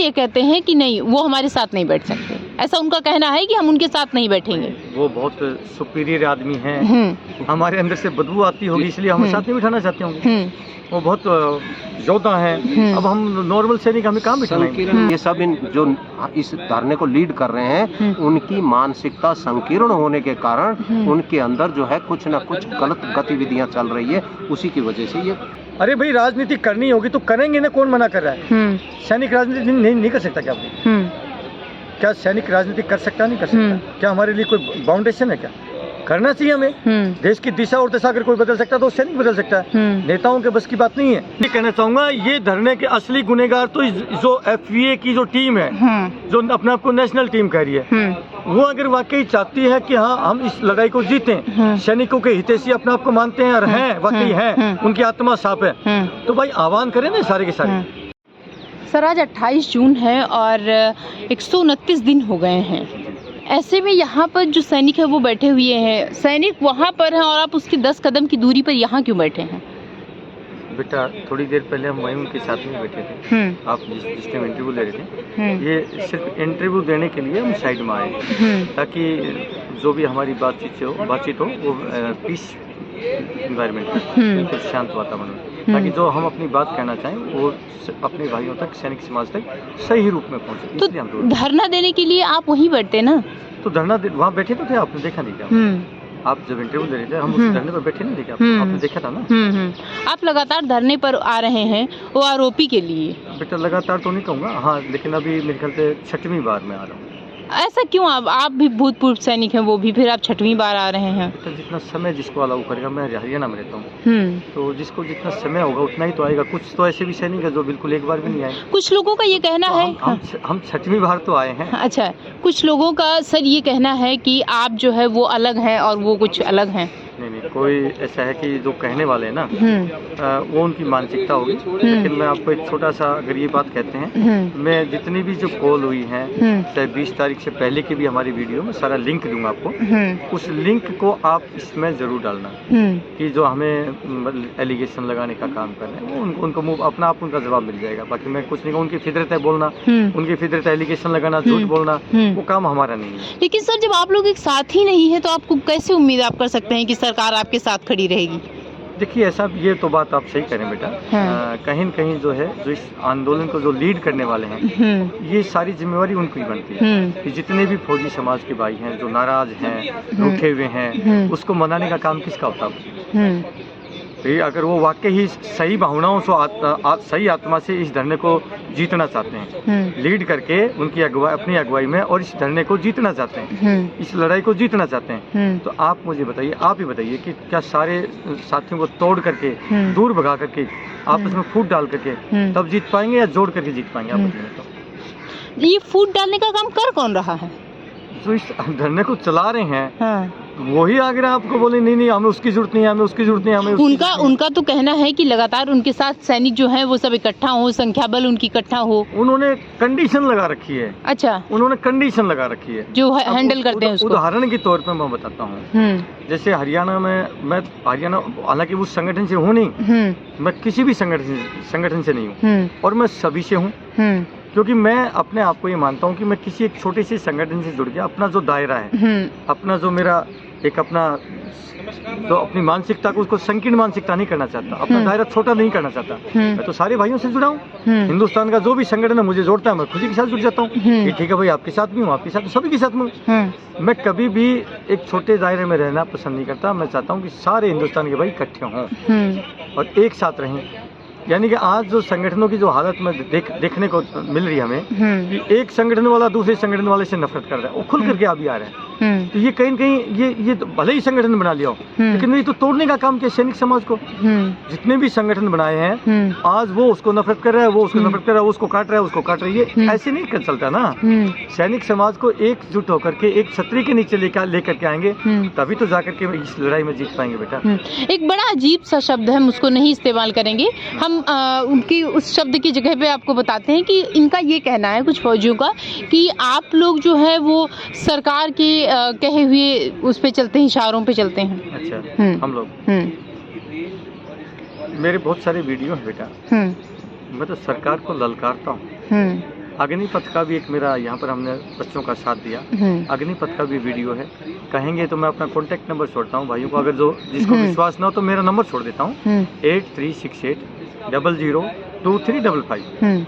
ये कहते हैं कि नहीं, वो हमारे साथ नहीं बैठ सकते। ऐसा उनका कहना है कि हम उनके साथ नहीं बैठेंगे। वो बहुत सुपीरियर आदमी हैं, हमारे अंदर से बदबू आती होगी इसलिए हम साथ नहीं बिठाना चाहते होंगे। वो बहुत योद्धा हैं, अब हम नॉर्मल सैनिक हमें कहाँ बिठाएंगे। ये सब जो इस धरने को लीड कर रहे हैं, उनकी मानसिकता संकीर्ण होने के कारण उनके अंदर जो है कुछ न कुछ गलत गतिविधियां चल रही है, उसी की वजह से ये। अरे भाई, राजनीति करनी होगी तो करेंगे ना, कौन मना कर रहा है। सैनिक राजनीति नहीं कर सकता क्या? क्या सैनिक राजनीति कर सकता? नहीं कर सकता। क्या हमारे लिए कोई बाउंडेशन है? क्या करना चाहिए हमें। देश की दिशा और दशा अगर कोई बदल सकता है तो सैनिक बदल सकता है। नेताओं के बस की बात नहीं है। ये कहना चाहूंगा, ये धरने के असली गुनेगार तो जो FVA की जो टीम है, जो अपने आप को नेशनल टीम कह रही है, वो अगर वाकई चाहती है कि हाँ हम इस लड़ाई को जीतें, सैनिकों के हितैषी अपने आप को मानते हैं और हैं, वाकई हैं, उनकी आत्मा साफ है, तो भाई आह्वान करें ना सारे के सारे। सर, आज 28 जून है और 129 दिन हो गए हैं। ऐसे में यहाँ पर जो सैनिक है वो बैठे हुए हैं, सैनिक वहाँ पर हैं और आप उसकी 10 कदम की दूरी पर यहाँ क्यों बैठे हैं? बेटा, थोड़ी देर पहले हम वहीं उनके साथ में बैठे थे। आप जिस टाइम इंटरव्यू ले रहे थे, ये सिर्फ इंटरव्यू देने के लिए हम साइड में आए, ताकि जो भी हमारी बातचीत हो वो पीस इन्वायरमेंट में, बिल्कुल शांत वातावरण में, ताकि जो हम अपनी बात कहना चाहें वो अपने भाइयों तक, सैनिक समाज तक सही रूप में पहुंचे। तो इसलिए हम धरना देने के लिए आप वहीं बैठते ना? तो धरना वहाँ बैठे तो थे, आपने देखा नहीं क्या? आप जब इंटरव्यू दे रहे थे, हम उस धरने पर बैठे नहीं थे क्या? आपने देखा था ना। आप लगातार धरने पर आ रहे हैं वो आरोपी के लिए। बेटा, लगातार तो नहीं कहूँगा, हाँ, लेकिन अभी मेरे ख्याल से 6वीं बार में आ रहा हूँ। ऐसा क्यों? आप भी भूतपूर्व सैनिक हैं, वो भी, फिर आप 6वीं बार आ रहे हैं। तो जितना समय जिसको अलाउ करेगा, मैं हरियाणा में रहता हूँ, तो जिसको जितना समय होगा उतना ही तो आएगा। कुछ तो ऐसे भी सैनिक है जो बिल्कुल एक बार भी नहीं आए। कुछ लोगों का ये कहना है, हम 6वीं बार तो आए हैं। अच्छा, कुछ लोगों का सर ये कहना है कि आप जो है वो अलग हैं और वो कुछ अलग हैं। नहीं, कोई ऐसा है कि जो कहने वाले हैं ना, वो उनकी मानसिकता होगी। लेकिन मैं आपको एक छोटा सा अगर ये बात कहते हैं, मैं जितनी भी जो कॉल हुई है, चाहे 20 तारीख से पहले की भी हमारी वीडियो में सारा लिंक दूंगा आपको, उस लिंक को आप इसमें जरूर डालना कि जो हमें एलिगेशन लगाने का काम कर रहे हैं, उनको अपना आप उनका जवाब मिल जाएगा। बाकी मैं कुछ नहीं, उनकी फितरत है बोलना, उनकी फितरत है एलिगेशन लगाना, झूठ बोलना, वो काम हमारा नहीं है। लेकिन सर, जब आप लोग एक साथ ही नहीं है तो आपको कैसे उम्मीद आप कर सकते हैं कि सरकार आपके साथ खड़ी रहेगी? देखिए, ऐसा, ये तो बात आप सही करें बेटा। कहीं न कहीं जो है, जो इस आंदोलन को जो लीड करने वाले हैं, ये सारी जिम्मेवारी उनको ही बनती है कि जितने भी फौजी समाज के भाई हैं जो नाराज हैं, रूठे हुए हैं, उसको मनाने का काम किसका होता है? अगर वो वाकई ही सही भावनाओं से सही आत्मा से इस धरने को जीतना चाहते हैं, लीड करके उनकी अपनी अगुवाई में, और इस धरने को जीतना चाहते हैं, इस लड़ाई को जीतना चाहते हैं, तो आप मुझे बताइए, आप ही बताइए कि क्या सारे साथियों को तोड़ करके, दूर भगा करके, आपस में फूट डाल करके तब जीत पाएंगे या जोड़ करके जीत पाएंगे? आप बताइए। तो ये फूट डालने का काम कर कौन रहा है? जो इस धरने को चला रहे हैं, वही अगर आपको बोले नहीं हमें उसकी जरूरत नहीं है, हमें उसकी जरूरत नहीं है, हमें उनका तो कहना है कि लगातार उनके साथ सैनिक जो हैं वो सब इकट्ठा हो, संख्या बल उनकी इकट्ठा हो। उन्होंने कंडीशन लगा रखी है। अच्छा, उन्होंने कंडीशन लगा रखी है जो हैंडल करते हैं उसको। उदाहरण के तौर पे मैं बताता हूँ, जैसे हरियाणा में, मैं हरियाणा हालांकि उस संगठन से हूँ नहीं, मैं किसी भी संगठन से नहीं हूँ, और मैं सभी से हूँ, क्योंकि मैं अपने आप को ये मानता हूँ कि मैं किसी एक छोटे से संगठन से जुड़ गया, अपना जो दायरा है, अपना जो मेरा एक अपना जो अपनी मानसिकता को, उसको संकीर्ण मानसिकता नहीं करना चाहता, अपना दायरा छोटा नहीं करना चाहता। मैं तो सारे भाइयों से जुड़ा हूँ। हिंदुस्तान का जो भी संगठन है मुझे जोड़ता है, मैं खुशी के साथ जुड़ जाता हूँ कि ठीक है भाई, आपके साथ भी हूँ, आपके साथ, सभी के साथ में। मैं कभी भी एक छोटे दायरे में रहना पसंद नहीं करता। मैं चाहता हूँ कि सारे हिंदुस्तान के भाई इकट्ठे हों और एक साथ रहें। यानी कि आज जो संगठनों की जो हालत में देखने को मिल रही है हमें, कि एक संगठन वाला दूसरे संगठन वाले से नफरत कर रहा है, वो खुल करके अभी आ रहे हैं। तो ये कहीं न कहीं ये तो भले ही संगठन बना लिया हो, लेकिन ये तो तोड़ने का काम किया सैनिक समाज को। जितने भी संगठन बनाए हैं, आज वो उसको नफरत कर रहा है, वो उसको नफरत कर रहा है, वो उसको काट रहा है, उसको काट रही है। ऐसे नहीं कर चलता ना। सैनिक समाज को एकजुट होकर के एक छतरी के नीचे लेकर के आएंगे, तभी तो जाकर के इस लड़ाई में जीत पाएंगे बेटा। एक बड़ा अजीब सा शब्द है, हम उसको नहीं इस्तेमाल करेंगे, हम उनकी उस शब्द की जगह पे आपको बताते हैं कि इनका ये कहना है कुछ फौजियों का कि आप लोग जो है वो सरकार के कहे हुए उस पे चलते हैं, इशारों पे चलते हैं। अच्छा, हम लोग, मेरे बहुत सारे वीडियो हैं बेटा, मैं तो सरकार को ललकारता हूँ अग्निपथ का भी एक मेरा यहाँ पर हमने बच्चों का साथ दिया। अग्निपथ का भी वीडियो है, कहेंगे तो मैं अपना कॉन्टैक्ट नंबर छोड़ता हूँ भाइयों को, अगर जिसको विश्वास ना हो तो मेरा नंबर छोड़ देता हूँ 8368002355।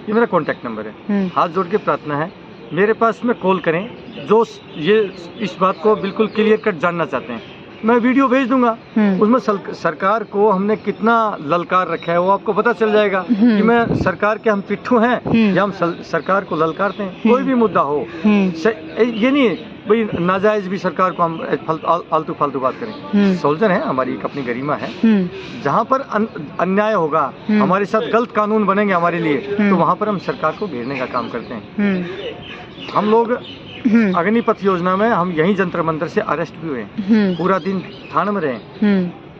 ये मेरा कॉन्टैक्ट नंबर है। हाथ जोड़ के प्रार्थना है, मेरे पास में कॉल करें जो ये इस बात को बिल्कुल क्लियर कट जानना चाहते हैं। मैं वीडियो भेज दूंगा, उसमें सरकार को हमने कितना ललकार रखा है वो आपको पता चल जाएगा कि मैं सरकार के हम पिट्ठू हैं या हम सरकार को ललकारते हैं। कोई भी मुद्दा हो, ये नहीं भाई नाजायज भी सरकार को हम आलतू फालतू बात करें। सोल्जर है, हमारी एक अपनी गरिमा है। जहाँ पर अन्याय होगा, हमारे साथ गलत कानून बनेंगे हमारे लिए, तो वहाँ पर हम सरकार को घेरने का काम करते हैं। हम लोग अग्निपथ योजना में हम यहीं जंतर मंतर से अरेस्ट भी हुए, पूरा दिन थाने में रहे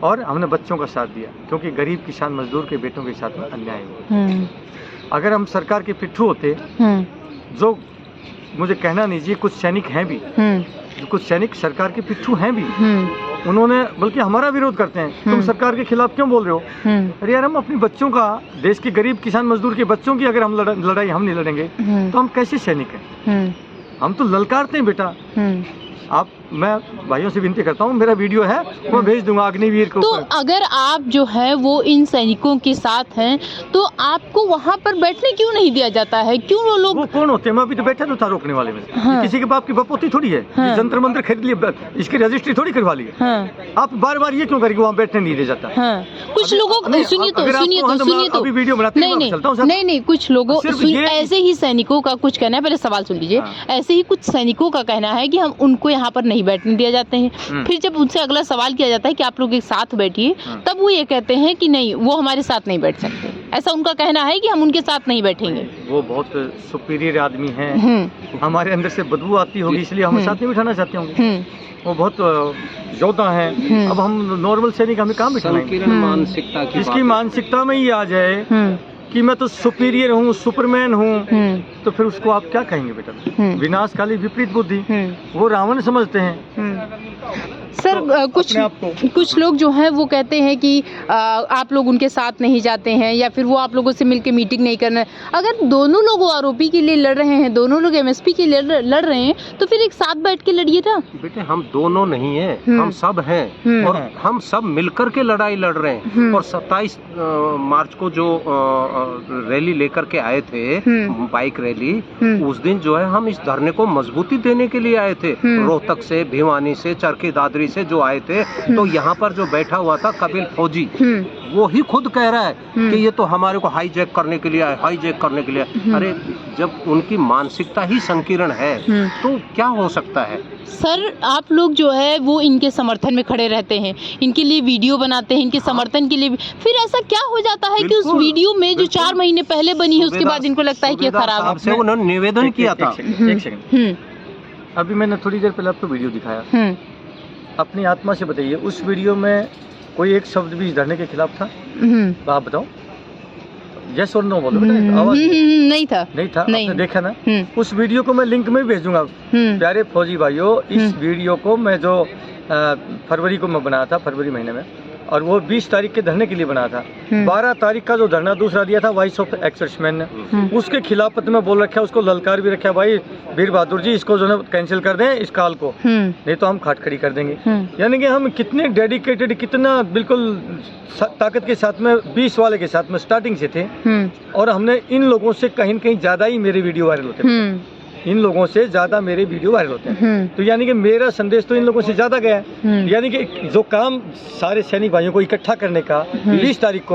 और हमने बच्चों का साथ दिया, क्योंकि गरीब किसान मजदूर के बेटों के साथ में अन्याय हुआ। अगर हम सरकार के पिट्ठू होते, जो मुझे कहना नहीं चाहिए, कुछ सैनिक हैं भी, कुछ सैनिक सरकार के पिट्ठू हैं भी, उन्होंने बल्कि हमारा विरोध करते हैं। तुम सरकार के खिलाफ क्यों बोल रहे हो? अरे यार, हम अपने बच्चों का, देश के गरीब किसान मजदूर के बच्चों की अगर हम लड़ाई हम नहीं लड़ेंगे तो हम कैसे सैनिक हैं? हम तो ललकारते हैं बेटा। आप, मैं भाइयों से विनती करता हूँ, मेरा वीडियो है वो भेज दूंगा अग्निवीर को। तो अगर आप जो है वो इन सैनिकों के साथ हैं तो आपको वहाँ पर बैठने क्यों नहीं दिया जाता है? क्यों वो लोग, वो कौन होते हैं? मैं अभी तो बैठा तो था रोकने वाले में। किसी के बाप की बपोती थोड़ी है, जंतर मंतर खरीद लिए, इसकी रजिस्ट्री थोड़ी करवा ली है। आप बार बार ये क्यों करेंगे वहाँ बैठने नहीं दे जाता? कुछ लोगों, सुनिए तो अभी वीडियो बनाते हैं, नहीं, कुछ लोगों, ऐसे ही सैनिकों का कुछ कहना है, पहले सवाल सुन लीजिए। ऐसे ही कुछ सैनिकों का कहना है कि हम उनको यहाँ पर नहीं बैठने दिया जाते हैं। फिर जब उनसे अगला सवाल किया जाता है कि आप लोग एक साथ बैठिए, तब वो ये कहते हैं कि नहीं, वो हमारे साथ नहीं बैठ सकते। ऐसा उनका कहना है कि हम उनके साथ नहीं बैठेंगे। वो बहुत सुपीरियर आदमी हैं, हमारे अंदर से बदबू आती होगी इसलिए हम साथ नहीं बिठाना चाहते होंगे। वो बहुत योद्धा हैं। अब हम नॉर्मल सैनिक हमें कहाँ बिठाएंगे? मानसिकता की इसकी मानसिकता में ही आ जाए कि मैं तो सुपीरियर हूँ, सुपरमैन हूँ, तो फिर उसको आप क्या कहेंगे बेटा? विनाशकाली विपरीत बुद्धि, वो रावण समझते हैं। सर, कुछ लोग जो हैं वो कहते हैं कि आप लोग उनके साथ नहीं जाते हैं, या फिर वो आप लोगों से मिलकर मीटिंग नहीं करना। अगर दोनों लोग आरोपी के लिए लड़ रहे हैं, दोनों लोग एमएसपी के लिए लड़ रहे हैं, तो फिर एक साथ बैठ के लड़िए ना। बेटे, हम दोनों नहीं हैं, हम सब हैं और हम सब मिलकर के लड़ाई लड़ रहे हैं। और 27 मार्च को जो रैली लेकर के आए थे, बाइक रैली, उस दिन जो है हम इस धरने को मजबूती देने के लिए आए थे। रोहतक से, भिवानी से, चरखी दादरी से जो आए थे, तो यहाँ पर जो बैठा हुआ था कपिल फौजी, वो ही खुद कह रहा है कि ये तो हमारे को हाईजैक करने के लिए आए, हाईजैक करने के लिए। अरे, जब उनकी मानसिकता ही संकीर्ण है तो क्या हो सकता है? सर, आप लोग जो है वो इनके समर्थन में खड़े रहते हैं, इनके लिए वीडियो बनाते हैं, इनके समर्थन के लिए। फिर ऐसा क्या हो जाता है कि उस वीडियो में जो 4 महीने पहले बनी है, उसके बाद इनको लगता है कि ये खराब है? उन्होंने निवेदन किया था। एक सेकंड, अभी मैंने थोड़ी देर पहले आपको वीडियो दिखाया। अपनी आत्मा से बताइए, उस वीडियो में कोई एक शब्द भी इस धरने के खिलाफ था? आप बताओ, यस और नो बोलो बेटा। आवाज नहीं था। आपने देखा ना? उस वीडियो को मैं लिंक में भी भेजूंगा। प्यारे फौजी भाइयों, इस वीडियो को मैं जो फरवरी को मैं बनाया था, फरवरी महीने में, और वो 20 तारीख के धरने के लिए बना था। 12 तारीख का जो धरना दूसरा दिया था वॉइस ऑफ एक्सर्समैन ने, उसके खिलाफत में बोल रखा है, उसको ललकार भी रखा है, भाई वीर बहादुर जी इसको जो है कैंसिल कर दें इस कॉल को, नहीं तो हम खाट खड़ी कर देंगे। यानी कि हम कितने डेडिकेटेड, कितना बिल्कुल ताकत के साथ में, 20 वाले के साथ में स्टार्टिंग से थे। और हमने इन लोगों से कहीं न कहीं ज्यादा ही मेरे वीडियो वायरल होते हैं, इन लोगों से ज्यादा मेरे वीडियो वायरल होते हैं। तो यानी कि मेरा संदेश तो इन लोगों से ज्यादा गया है। यानी कि जो काम सारे सैनिक भाइयों को इकट्ठा करने का 20 तारीख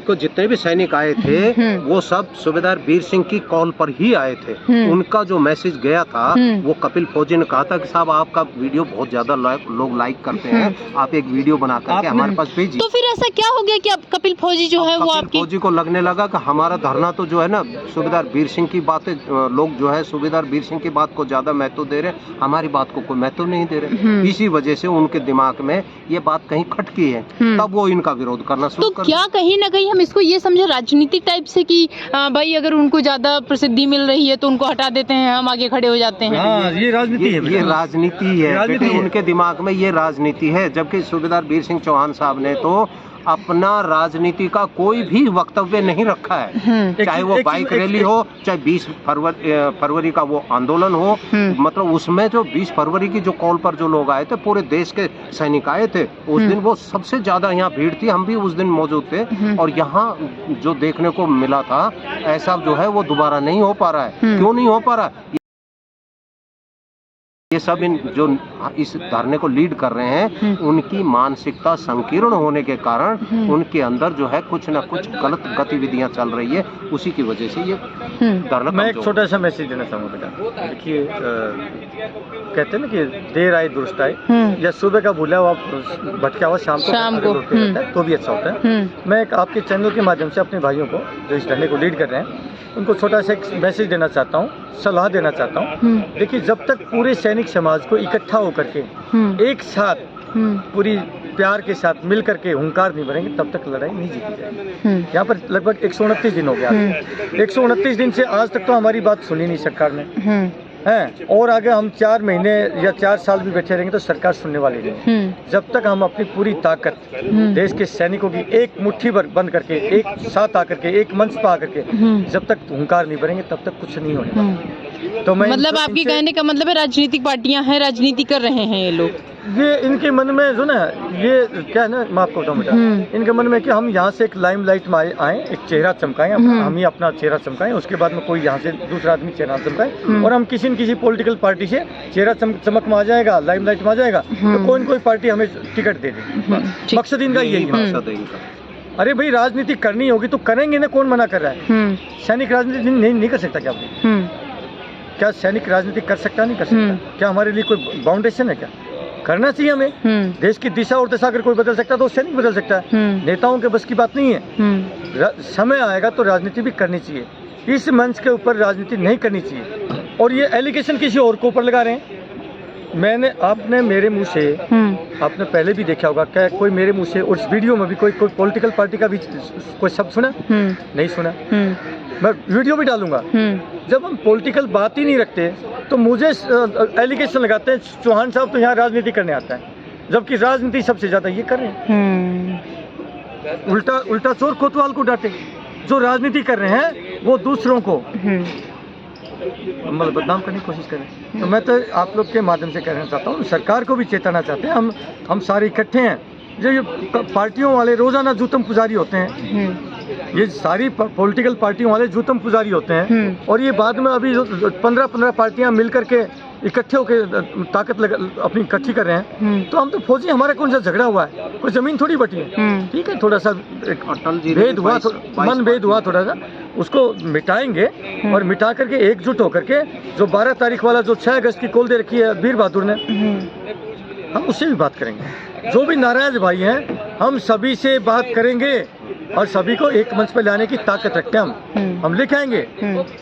को जितने भी सैनिक आए थे वो सब सूबेदार वीर सिंह की कॉल पर ही आए थे। उनका जो मैसेज गया था वो कपिल फौजी ने कहा था कि साहब आपका वीडियो बहुत ज्यादा लोग लाइक करते हैं, आप एक वीडियो बना करके हमारे पास भेजिए। तो फिर ऐसा क्या हो गया कि अब कपिल फौजी जो है वो आपकी, फौजी को लगने लगा कि हमारा धरना तो जो है ना, सूबेदार वीर सिंह की बातें, लोग जो है सूबेदार वीर सिंह की बात को ज्यादा महत्व दे रहे, हमारी बात को कोई महत्व नहीं दे रहे। इसी वजह से उनके दिमाग में ये बात कहीं खटकी है, तब वो इनका विरोध करना शुरू कर। तो क्या कहीं ना कहीं हम इसको ये समझे राजनीतिक टाइप से कि भाई अगर उनको ज्यादा प्रसिद्धि मिल रही है तो उनको हटा देते हैं, हम आगे खड़े हो जाते हैं? ये राजनीति है, ये राजनीति है, उनके दिमाग में ये राजनीति है। जबकि सूबेदार वीर सिंह चौहान साहब ने तो अपना राजनीति का कोई भी वक्तव्य नहीं रखा है। चाहे वो बाइक रैली हो, चाहे 20 फरवरी का वो आंदोलन हो, मतलब उसमें जो 20 फरवरी की जो कॉल पर जो लोग आए थे, पूरे देश के सैनिक आए थे उस दिन, वो सबसे ज्यादा यहाँ भीड़ थी। हम भी उस दिन मौजूद थे और यहाँ जो देखने को मिला था, ऐसा जो है वो दोबारा नहीं हो पा रहा है। क्यों नहीं हो पा रहा? ये सब जो इस धरने को लीड कर रहे हैं, उनकी मानसिकता संकीर्ण होने के कारण उनके अंदर जो है कुछ ना कुछ गलत गतिविधियां चल रही है, उसी की वजह से ये धरना। मैं एक छोटा सा मैसेज देना चाहूँगा बेटा। देखिए, कहते हैं ना कि देर आए दुरुस्त आए, या सुबह का भूला हुआ भटका हुआ शाम को तो भी अच्छा होता है। मैं आपके चैनल के माध्यम से अपने भाइयों को जो इस धरने को लीड कर रहे हैं, उनको छोटा सा एक मैसेज देना चाहता हूँ, सलाह देना चाहता हूँ। देखिए, जब तक पूरे सैनिक समाज को इकट्ठा होकर के एक साथ पूरी प्यार के साथ मिल करके हुंकार नहीं भरेंगे, तब तक लड़ाई नहीं जीती जाएगी। यहाँ पर लगभग 129 दिन हो गया। 129 दिन से आज तक तो हमारी बात सुनी नहीं सरकार ने, हैं, और आगे हम 4 महीने या 4 साल भी बैठे रहेंगे तो सरकार सुनने वाली नहीं। जब तक हम अपनी पूरी ताकत देश के सैनिकों की एक मुट्ठी भर बंद करके, एक साथ आकर के, एक मंच पर आकर के जब तक हुंकार नहीं भरेंगे, तब तक कुछ नहीं होगा। तो मैं मतलब आपकी कहने का मतलब है राजनीतिक पार्टियां हैं, राजनीति कर रहे हैं ये लोग। ये इनके मन में जो ना, ये क्या है ना, मैं आपको बताऊं बेटा, इनके मन में कि हम यहाँ से एक लाइमलाइट में आए, एक चेहरा चमकाएं, हम ही अपना चेहरा चमकाएं, उसके बाद में कोई यहाँ से दूसरा आदमी चेहरा चमकाए, और हम किसी न किसी पॉलिटिकल पार्टी से चेहरा चमक में आ जाएगा, लाइमलाइट में आ जाएगा, तो कोई न कोई पार्टी हमें टिकट दे देगी। मकसद इनका यही है। अरे भाई, राजनीति करनी होगी तो करेंगे ना, कौन मना कर रहा है? सैनिक राजनीति नहीं कर सकता क्या? क्या सैनिक राजनीति कर सकता? नहीं कर सकता। क्या हमारे लिए कोई बाउंडेशन है? क्या करना चाहिए हमें? देश की दिशा और दशा अगर कोई बदल सकता है तो सैनिक बदल सकता है। नेताओं के बस की बात नहीं है। समय आएगा तो राजनीति भी करनी चाहिए। इस मंच के ऊपर राजनीति नहीं करनी चाहिए। और ये एलिगेशन किसी और को ऊपर लगा रहे हैं। आपने मेरे मुंह से, आपने पहले भी देखा होगा, क्या कोई मेरे मुंह से उस वीडियो में भी कोई पॉलिटिकल पार्टी का भी कोई शब्द सुना? नहीं सुना। मैं वीडियो भी डालूंगा। जब हम पॉलिटिकल बात ही नहीं रखते तो मुझे एलिगेशन लगाते हैं, चौहान साहब तो यहाँ राजनीति करने आता है, जबकि राजनीति सबसे ज्यादा ये कर रहे हैं। उल्टा चोर कोतवाल को डांटे। जो राजनीति कर रहे हैं वो दूसरों को मतलब बदनाम करने की कोशिश करें। तो मैं तो आप लोग के माध्यम से कहना चाहता हूँ, सरकार को भी चेताना चाहते हैं, हम सारे इकट्ठे हैं। जो ये पार्टियों वाले रोजाना जूतम पुजारी होते हैं, ये सारी पॉलिटिकल पार्टियों वाले जूतम पुजारी होते हैं, और ये बाद में अभी 15 पार्टियां मिल करके इकट्ठे होकर ताकत अपनी इकट्ठी कर रहे हैं। तो हम तो फौजी, हमारा कौन सा झगड़ा हुआ है? कोई जमीन थोड़ी बटी है। ठीक है, थोड़ा सा भेद हुआ, मन भेद हुआ थोड़ा सा, उसको मिटाएंगे और मिटा करके एकजुट होकर के जो 12 तारीख वाला जो 6 अगस्त की कॉल दे रखी है वीर बहादुर ने, हम उससे भी बात करेंगे। जो भी नाराज भाई हैं, हम सभी से बात करेंगे और सभी को एक मंच पर लाने की ताकत रखते हैं। हम लेके आएंगे।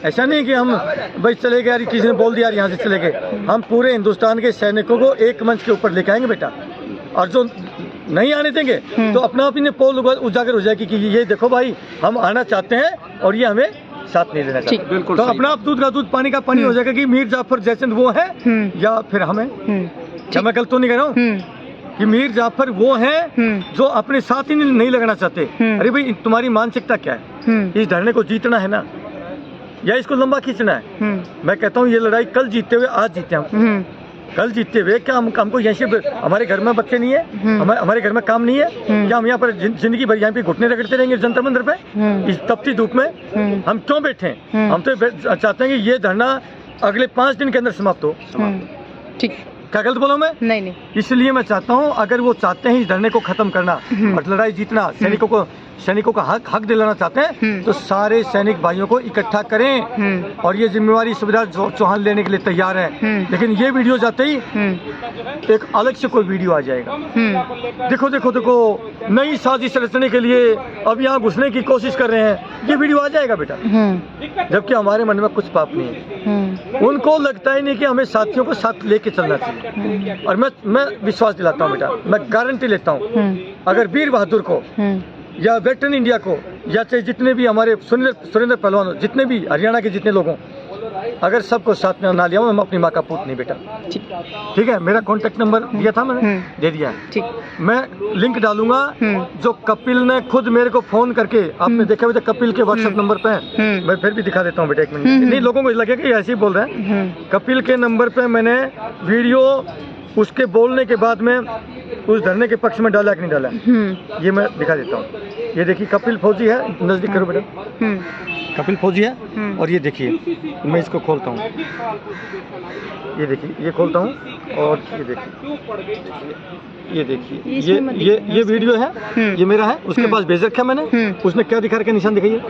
ऐसा नहीं कि हम भाई चले गए यार, किसी ने बोल दिया यार यहाँ से चले गए। हम पूरे हिंदुस्तान के सैनिकों को एक मंच के ऊपर लेके आएंगे बेटा। और जो नहीं आने देंगे तो अपना आप ही पोल उजागर हो जाएगी कि ये देखो भाई, हम आना चाहते हैं और ये हमें साथ नहीं लेना चाहते। बिल्कुल तो अपना आप दूध का दूध पानी का पानी हो जाएगा कि मीर जाफर जयचंद वो है या फिर हमें। क्या मैं गलत तो नहीं कह रहा हूँ कि मीर जाफर वो हैं जो अपने साथ ही नहीं लगना चाहते? अरे भाई, तुम्हारी मानसिकता क्या है? इस धरने को जीतना है ना, या इसको लंबा खींचना है? मैं कहता हूँ ये लड़ाई कल जीतते हुए आज जीते हम। कल जीतते हुए क्या हमको यहाँ से, हमारे घर में बच्चे नहीं है, हमारे घर में काम नहीं है क्या? हम यहाँ पर जिंदगी भर यहाँ पे घुटने रगड़ते रहेंगे जंतर मंदिर पे इस तपती धूप में? हम क्यों बैठे? हम तो चाहते हैं कि ये धरना अगले 5 दिन के अंदर समाप्त हो। ठीक, क्या गलत बोला मैं? नहीं। इसलिए मैं चाहता हूँ, अगर वो चाहते हैं इस धरने को खत्म करना और लड़ाई जीतना, सैनिकों का हक दिलाना चाहते हैं, तो सारे सैनिक भाइयों को इकट्ठा करें। और ये जिम्मेवारी सूबेदार चौहान लेने के लिए तैयार है। लेकिन ये वीडियो जाते ही एक अलग से कोई वीडियो आ जाएगा, देखो देखो देखो नई साजिश रचने के लिए अब यहाँ घुसने की कोशिश कर रहे हैं, ये वीडियो आ जाएगा बेटा। जबकि हमारे मन में कुछ पाप नहीं है। उनको लगता ही नहीं कि हमें साथियों को साथ लेके चलना चाहिए। और मैं विश्वास दिलाता हूँ बेटा, मैं गारंटी लेता हूँ, अगर वीर बहादुर को या वेटरन इंडिया को, या चाहे जितने भी हमारे सुरेंद्र पहलवान, जितने भी हरियाणा के जितने लोगों, अगर सबको साथ में ना लिया हूँ, मैं अपनी माँ का पूत नहीं बेटा। ठीक है, मेरा कॉन्टेक्ट नंबर दिया था मैंने, दे दिया है। ठीक, मैं लिंक डालूंगा जो कपिल ने खुद मेरे को फोन करके, आपने देखा भी तो कपिल के व्हाट्सएप नंबर पे है, मैं फिर भी दिखा देता हूँ बेटा, एक मिनट। नहीं, लोगों को लगे कि ऐसे ही बोल रहे हैं। कपिल के नंबर पे मैंने वीडियो उसके बोलने के बाद में उस धरने के पक्ष में डाला कि नहीं डाला, ये मैं दिखा देता हूँ। ये देखिए कपिल फौजी है, नजदीक करो बेटा, कपिल फौजी है। और ये देखिए, मैं इसको खोलता हूँ, ये देखिए, ये खोलता हूँ और ये देखिए, ये वीडियो है, ये मेरा है, उसके पास भेज रखा मैंने। उसने क्या दिखा रखे, निशान दिखाइए,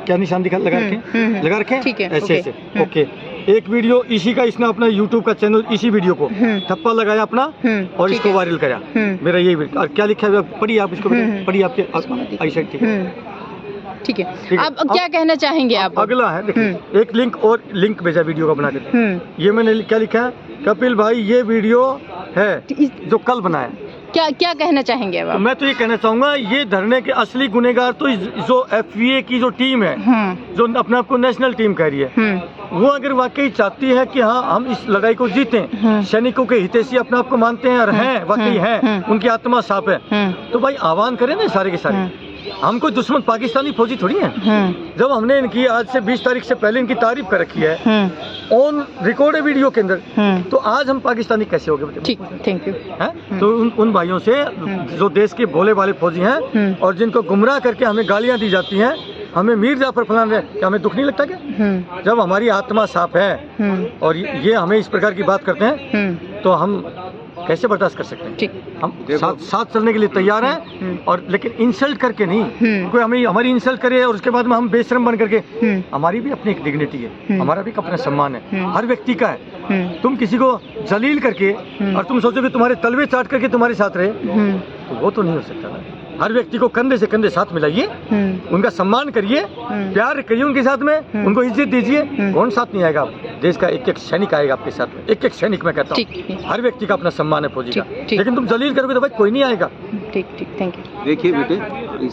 क्या निशान दिखा लगा रखे ऐसे ऐसे। ओके, एक वीडियो इसी का, इसने अपना यूट्यूब का चैनल इसी वीडियो को ठप्पा लगाया अपना और इसको वायरल करा, मेरा यही वीडियो। और क्या लिखा है पढ़िए आप इसको, पढ़िए आपके आई साइड। ठीक है, ठीक है। अब क्या कहना चाहेंगे आप? अगला है, देखिए एक लिंक भेजा वीडियो का बना के। ये मैंने क्या लिखा है, कपिल भाई ये वीडियो है जो कल बनाया। क्या कहना चाहेंगे अब? मैं तो ये कहना चाहूंगा, ये धरने के असली गुनेगार तो जो FVA की जो टीम है, जो अपने आप को नेशनल टीम कह रही है, वो अगर वाकई चाहती है कि हाँ हम इस लड़ाई को जीतें, सैनिकों के हितैषी अपने आप को मानते हैं और हैं, वाकई हैं, उनकी आत्मा साफ है, तो भाई आह्वान करें ना सारे के सारे। हम कोई दुश्मन पाकिस्तानी फौजी थोड़ी हैं। जब हमने इनकी आज से 20 तारीख से पहले इनकी तारीफ कर रखी है ऑन रिकॉर्ड वीडियो के अंदर, तो आज हम पाकिस्तानी कैसे हो गए? ठीक, थैंक यू। तो उन भाइयों से जो देश के भोले वाले फौजी हैं और जिनको गुमराह करके हमें गालियां दी जाती हैं, हमें मीर जाफर फलान रहे, क्या हमें दुख नहीं लगता क्या? जब हमारी आत्मा साफ है और ये हमें इस प्रकार की बात करते हैं, तो हम कैसे बर्दाश्त कर सकते हैं? ठीक, हम साथ चलने के लिए तैयार हैं, और लेकिन इंसल्ट करके नहीं। कोई हमारी इंसल्ट करे और उसके बाद में हम बेशरम बन करके, हमारी भी अपनी एक डिग्निटी है, हमारा भी अपना सम्मान है, हर व्यक्ति का है। तुम किसी को जलील करके और तुम सोचो कि तुम्हारे तलवे चाट करके तुम्हारे साथ रहे, तो वो तो नहीं हो सकता ना। हर व्यक्ति को कंधे से कंधे साथ मिलाइए, उनका सम्मान करिए, प्यार करिए उनके साथ में, उनको इज्जत दीजिए। कौन साथ नहीं आएगा? देश का एक एक सैनिक आएगा आपके साथ में, एक एक सैनिक। मैं कहता हूँ हर व्यक्ति का अपना सम्मान है फौजी का, लेकिन तुम जलील करोगे तो भाई कोई नहीं आएगा। ठीक, थैंक यू। देखिए बेटे,